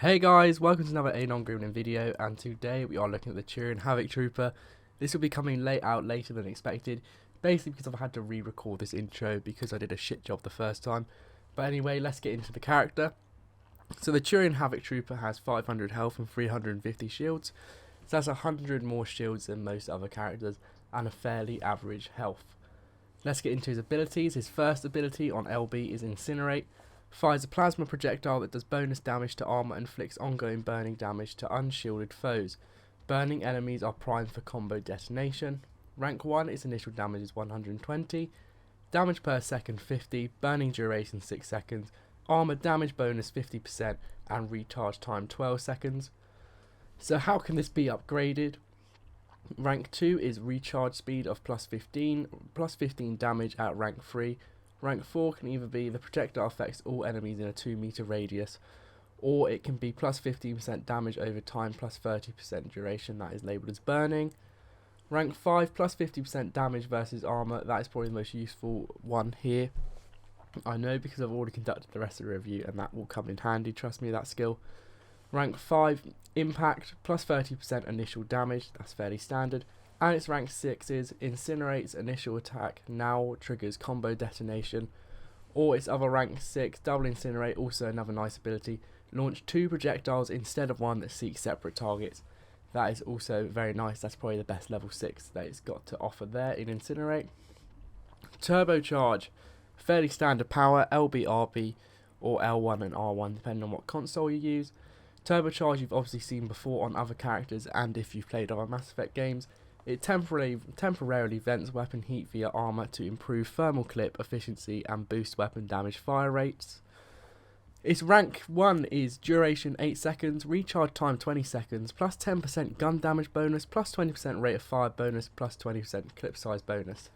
Hey guys, welcome to another Anon Gremlin video, and today we are looking at the Turian Havoc Trooper. This will be coming later than expected, basically because I've had to re-record this intro because I did a shit job the first time. But anyway, let's get into the character. So the Turian Havoc Trooper has 500 health and 350 shields, so that's 100 more shields than most other characters, and a fairly average health. Let's get into his abilities. His first ability on LB is Incinerate. Fires a plasma projectile that does bonus damage to armor and inflicts ongoing burning damage to unshielded foes. Burning enemies are primed for combo detonation. Rank 1, its initial damage is 120, damage per second 50, burning duration 6 seconds, armor damage bonus 50%, and recharge time 12 seconds. So how can this be upgraded? Rank 2 is recharge speed of plus 15 damage at rank 3. Rank 4 can either be the projectile affects all enemies in a 2 meter radius, or it can be plus 15% damage over time plus 30% duration, that is labelled as burning. Rank 5 plus 50% damage versus armour, that is probably the most useful one here. I know because I've already conducted the rest of the review and that will come in handy, trust me, that skill. Rank 5 impact plus 30% initial damage, that's fairly standard. And its rank 6 is Incinerate's initial attack now triggers combo detonation, or its other rank 6, double Incinerate, also another nice ability, launch 2 projectiles instead of one that seek separate targets. That is also very nice, that's probably the best level 6 that it's got to offer there in Incinerate. Turbocharge, fairly standard power, LB, RB, or L1 and R1 depending on what console you use. Turbocharge you've obviously seen before on other characters and if you've played other Mass Effect games. It temporarily vents weapon heat via armor to improve thermal clip efficiency and boost weapon damage fire rates. Its rank 1 is duration 8 seconds, recharge time 20 seconds, plus 10% gun damage bonus, plus 20% rate of fire bonus, plus 20% clip size bonus.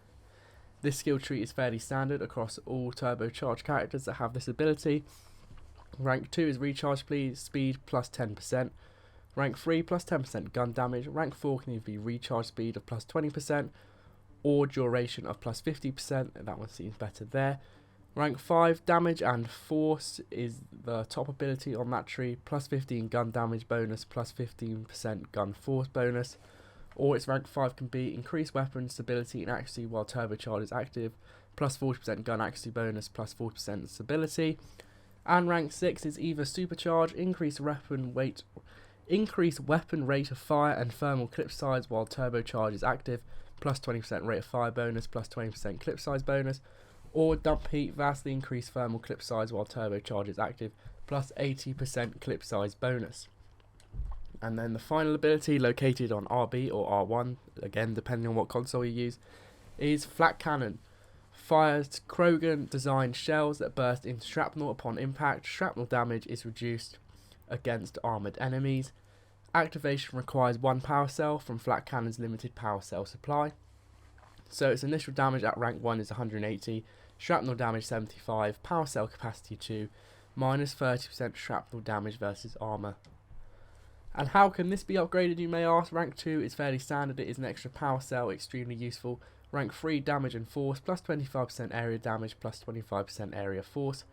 This skill tree is fairly standard across all turbocharged characters that have this ability. Rank 2 is recharge speed plus 10%. Rank 3 plus 10% gun damage. Rank 4 can either be recharge speed of plus 20% or duration of plus 50%. That one seems better there. Rank 5 damage and force is the top ability on that tree. Plus 15 gun damage bonus, plus 15% gun force bonus. Or its rank 5 can be increased weapon stability and accuracy while turbocharge is active. Plus 40% gun accuracy bonus, plus 40% stability. And rank 6 is either supercharge, increased weapon rate of fire and thermal clip size while turbocharge is active, plus 20% rate of fire bonus, plus 20% clip size bonus, or dump heat, vastly increased thermal clip size while turbocharge is active, plus 80% clip size bonus. And then the final ability, located on RB or R1, again depending on what console you use, is Flak Cannon. Fires Krogan designed shells that burst into shrapnel upon impact. Shrapnel damage is reduced against armoured enemies. Activation requires 1 power cell from Flak Cannon's limited power cell supply. So its initial damage at rank 1 is 180, shrapnel damage 75, power cell capacity 2, minus 30% shrapnel damage versus armour. And how can this be upgraded, you may ask? Rank 2 is fairly standard, it is an extra power cell, extremely useful. Rank 3 damage and force, plus 25% area damage, plus 25% area force.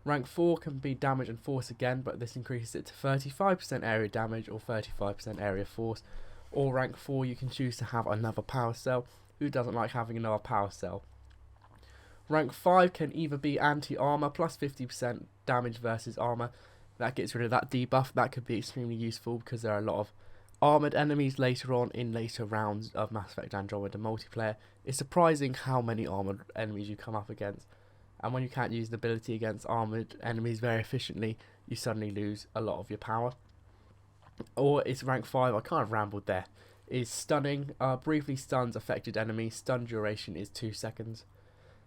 Rank 4 can be damage and force again, but this increases it to 35% area damage or 35% area force. Or rank 4 you can choose to have another power cell. Who doesn't like having another power cell? Rank 5 can either be anti-armor, plus 50% damage versus armor. That gets rid of that debuff. That could be extremely useful because there are a lot of armoured enemies later on in later rounds of Mass Effect Andromeda multiplayer. It's surprising how many armoured enemies you come up against. And when you can't use the ability against armoured enemies very efficiently, you suddenly lose a lot of your power. Or it's rank 5, I kind of rambled there, is Stunning. Briefly stuns affected enemies, stun duration is 2 seconds.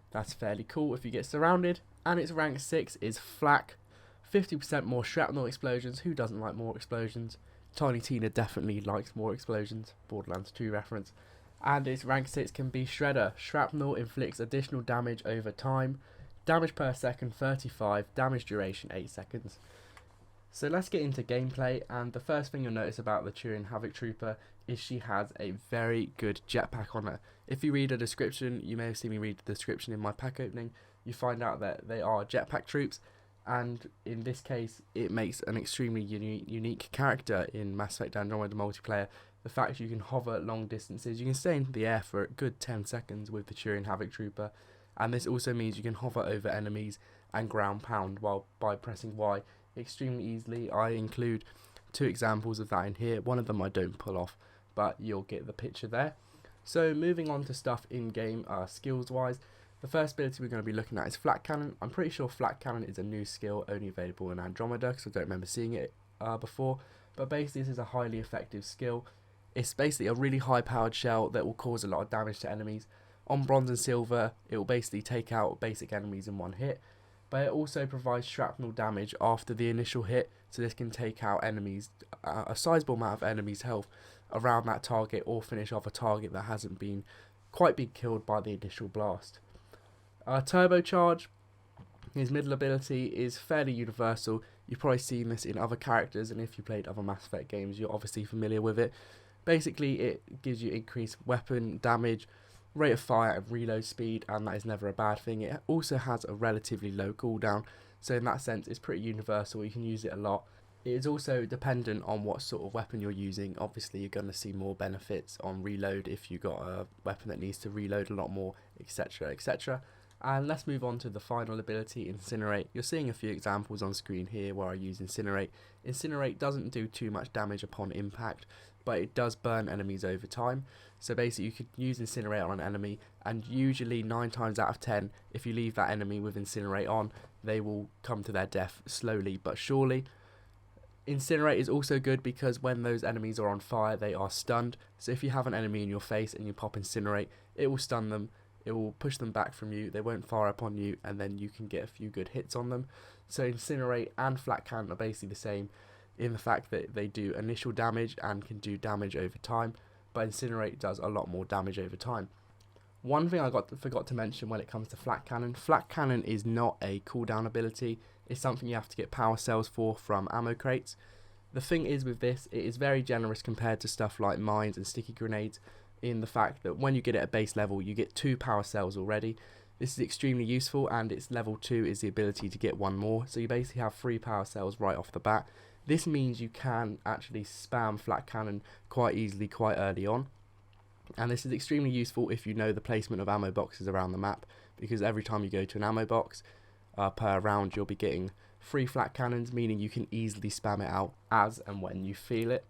That's fairly cool if you get surrounded. And its rank 6 is Flak. 50% more shrapnel explosions, who doesn't like more explosions? Tiny Tina definitely likes more explosions, Borderlands 2 reference. And its rank 6 can be Shredder. Shrapnel inflicts additional damage over time. Damage per second 35, damage duration 8 seconds. So let's get into gameplay, and the first thing you'll notice about the Turian Havoc Trooper is she has a very good jetpack on her. If you read a description, you may have seen me read the description in my pack opening, you find out that they are jetpack troops. and in this case it makes an extremely unique character in Mass Effect Andromeda multiplayer. The fact you can hover long distances, you can stay in the air for a good 10 seconds with the Turian Havoc Trooper, and this also means you can hover over enemies and ground pound while by pressing Y extremely easily. I include 2 examples of that in here. One of them I don't pull off, but you'll get the picture there. So moving on to stuff in game skills wise, the first ability we're going to be looking at is Flak Cannon. I'm pretty sure Flak Cannon is a new skill only available in Andromeda because I don't remember seeing it before, but basically this is a highly effective skill. It's basically a really high powered shell that will cause a lot of damage to enemies. On bronze and silver it will basically take out basic enemies in one hit, but it also provides shrapnel damage after the initial hit, so this can take out enemies, a sizable amount of enemies' health around that target, or finish off a target that hasn't been quite been killed by the initial blast. Turbocharge, his middle ability, is fairly universal. You've probably seen this in other characters, and if you played other Mass Effect games you're obviously familiar with it. Basically it gives you increased weapon damage, rate of fire and reload speed, and that is never a bad thing. It also has a relatively low cooldown, so in that sense it's pretty universal, you can use it a lot. It is also dependent on what sort of weapon you're using. Obviously you're going to see more benefits on reload if you've got a weapon that needs to reload a lot more, etc, etc. And let's move on to the final ability, Incinerate. You're seeing a few examples on screen here where I use Incinerate. Incinerate doesn't do too much damage upon impact, but it does burn enemies over time. So basically you could use Incinerate on an enemy, and usually 9 times out of 10, if you leave that enemy with Incinerate on, they will come to their death slowly but surely. Incinerate is also good because when those enemies are on fire they are stunned, so if you have an enemy in your face and you pop Incinerate, it will stun them, it will push them back from you, they won't fire upon you, and then you can get a few good hits on them. So Incinerate and Flak Cannon are basically the same in the fact that they do initial damage and can do damage over time, but Incinerate does a lot more damage over time. One thing I forgot to mention when it comes to Flak Cannon is not a cooldown ability, it's something you have to get power cells for from ammo crates. The thing is with this, it is very generous compared to stuff like mines and sticky grenades, in the fact that when you get it at base level you get 2 power cells already. This is extremely useful, and its level 2 is the ability to get 1 more, so you basically have 3 power cells right off the bat. This means you can actually spam Flak Cannon quite easily quite early on, and this is extremely useful if you know the placement of ammo boxes around the map, because every time you go to an ammo box per round you'll be getting 3 Flak Cannons, meaning you can easily spam it out as and when you feel it.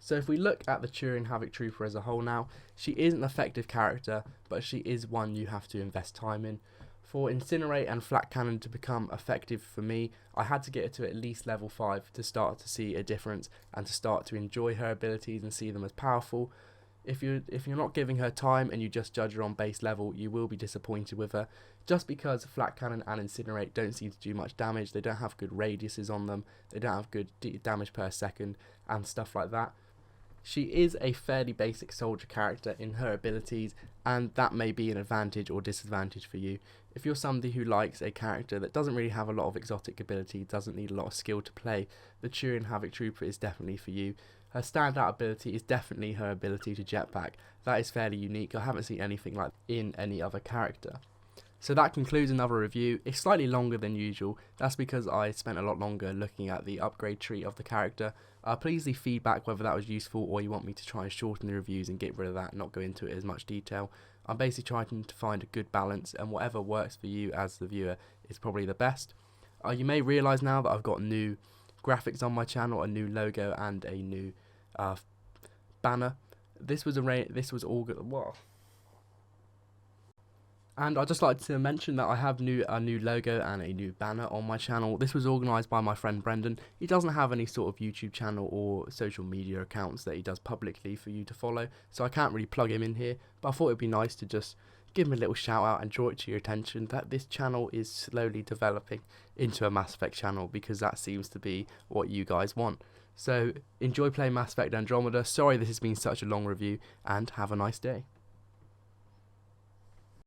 So if we look at the Turian Havoc Trooper as a whole now, she is an effective character, but she is one you have to invest time in. For Incinerate and Flak Cannon to become effective for me, I had to get her to at least level 5 to start to see a difference and to start to enjoy her abilities and see them as powerful. If you're not giving her time and you just judge her on base level, you will be disappointed with her, just because Flak Cannon and Incinerate don't seem to do much damage, they don't have good radiuses on them, they don't have good damage per second and stuff like that. She is a fairly basic soldier character in her abilities, and that may be an advantage or disadvantage for you. If you're somebody who likes a character that doesn't really have a lot of exotic ability, doesn't need a lot of skill to play, the Turian Havoc Trooper is definitely for you. Her standout ability is definitely her ability to jetpack. That is fairly unique, I haven't seen anything like that in any other character. So that concludes another review. It's slightly longer than usual, that's because I spent a lot longer looking at the upgrade tree of the character. Please leave feedback whether that was useful or you want me to try and shorten the reviews and get rid of that and not go into it as much detail. I'm basically trying to find a good balance, and whatever works for you as the viewer is probably the best. You may realise now that I've got new graphics on my channel, a new logo and a new banner. This was all good. What? And I'd just like to mention that I have a new logo and a new banner on my channel. This was organised by my friend Brendan. He doesn't have any sort of YouTube channel or social media accounts that he does publicly for you to follow, so I can't really plug him in here, but I thought it'd be nice to just give him a little shout out and draw it to your attention that this channel is slowly developing into a Mass Effect channel, because that seems to be what you guys want. So enjoy playing Mass Effect Andromeda. Sorry this has been such a long review, and have a nice day.